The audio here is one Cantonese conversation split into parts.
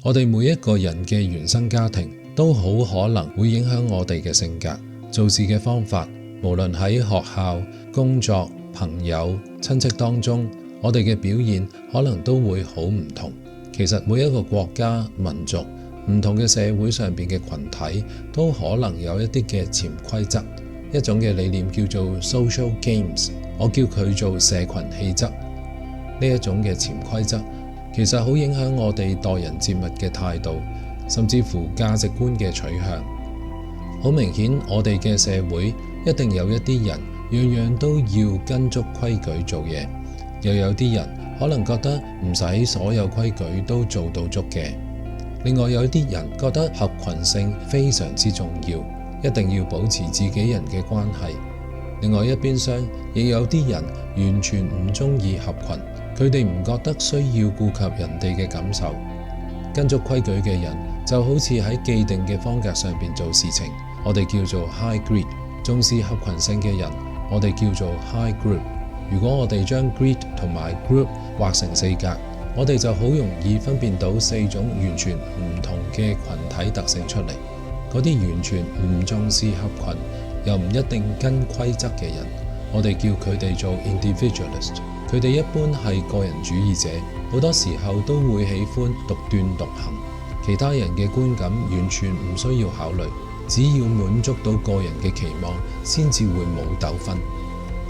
我哋每一個人嘅原生家庭都好可能會影響我哋嘅性格、做事嘅方法，無論喺學校、工作、朋友、親戚當中，我哋嘅表現可能都會好唔同。其實每一個國家、民族、唔同嘅社會上邊嘅群體都可能有一啲嘅潛規則，一種嘅理念叫做 social games， 我叫佢做社群氣質。呢一種嘅潛規則其實好影響我哋待人接物嘅態度，甚至乎價值觀嘅取向。好明顯，我哋嘅社會一定有一啲人樣樣都要跟足規矩做嘢，又有啲人可能覺得唔使所有規矩都做到足嘅。另外有啲人覺得合群性非常之重要，一定要保持自己人嘅關係。另外一邊廂亦有啲人完全唔中意合群，佢哋唔覺得需要顧及人哋嘅感受。跟足規矩嘅人就好似喺既定嘅方格上邊做事情，我哋叫做 high grid。重視合群性嘅人，我哋叫做 high group。如果我哋將 grid 同埋 group 畫成4格，我哋就好容易分辨到4種完全唔同嘅群體特性出嚟。嗰啲完全唔重視合群，又唔一定跟規則嘅人，我哋叫佢哋做 individualist。佢哋一般係個人主義者，好多時候都會喜歡獨斷獨行，其他人嘅觀感完全唔需要考慮，只要滿足到個人嘅期望，先至會冇糾紛。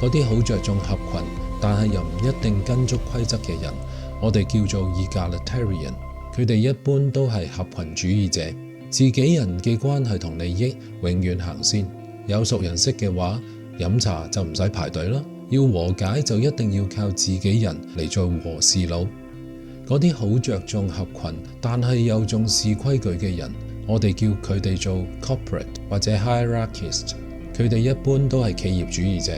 嗰啲好着重合群，但係又唔一定跟足規則嘅人，我哋叫做 egalitarian。佢哋一般都係合群主義者，自己人嘅關係同利益永遠行先。有熟人識嘅話，飲茶就唔使排隊啦。要和解就一定要靠自己人嚟做和事佬。嗰啲好着重合群，但係又重視規矩嘅人，我哋叫佢哋做 corporate 或者 hierarchist。佢哋一般都係企業主義者，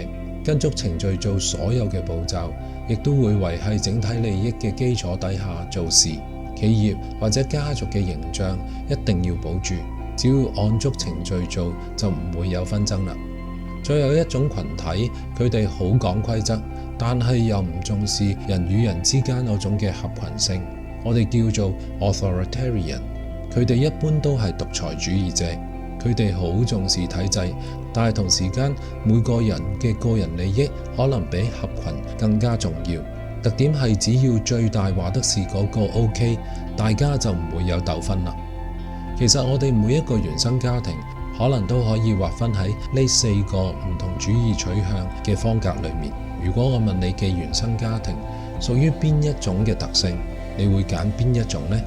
跟足程序做所有嘅步驟，亦都會維繫整體利益嘅基礎底下做事。企業或者家族嘅形象一定要保住，只要按足程序做，就唔會有紛爭啦。再有一種群體，佢哋好講規則，但係又唔重視人與人之間嗰種嘅合群性，我哋叫做 authoritarian。佢哋一般都係獨裁主義者，佢哋好重視體制，但係同時間每個人嘅個人利益可能比合群更加重要。特點係只要最大話得是嗰個 OK， 大家就唔會有糾紛啦。其實我哋每一個原生家庭可能都可以劃分喺呢4個唔同主義取向嘅方格裏面。如果我問你嘅原生家庭屬於邊一種嘅特性，你會揀邊一種呢？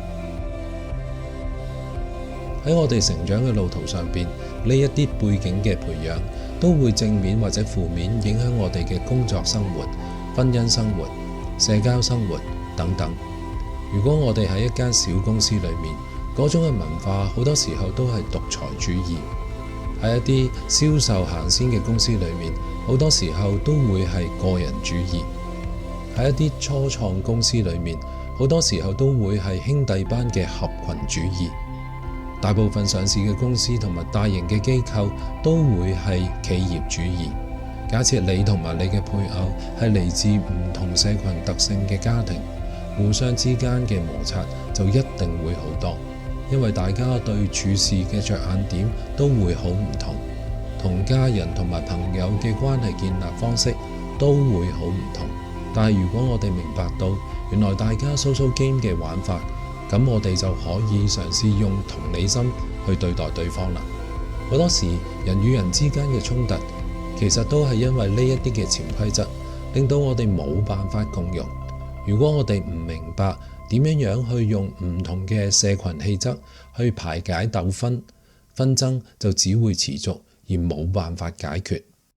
喺我哋成長嘅路途上邊，呢一啲背景嘅培養都會正面或者負面影響我哋嘅工作生活、婚姻生活、社交生活等等。如果我哋喺一間小公司裏面，嗰種嘅文化好多時候都係獨裁主義。喺一啲銷售行先嘅公司裏面，好多時候都會係個人主義。喺一啲初創公司裏面，好多時候都會係兄弟班嘅合群主義。大部分上市嘅公司同埋大型嘅機構都會係企業主義。假設你同埋你嘅配偶係嚟自唔同社群特性嘅家庭，互相之間嘅摩擦就一定會好多。因為大家對處事嘅着眼點都會好唔同，同家人同埋朋友嘅關係建立方式都會好唔同。但係如果我哋明白到原來大家 social game 嘅玩法，咁我哋就可以嘗試用同理心去對待對方啦。好多時人與人之間嘅衝突，其實都係因為呢一啲嘅潛規則，令到我哋冇辦法共融。如果我哋唔明白點樣去用唔同嘅社群氣質去排解糾紛，紛爭就只會持續而冇辦法解決。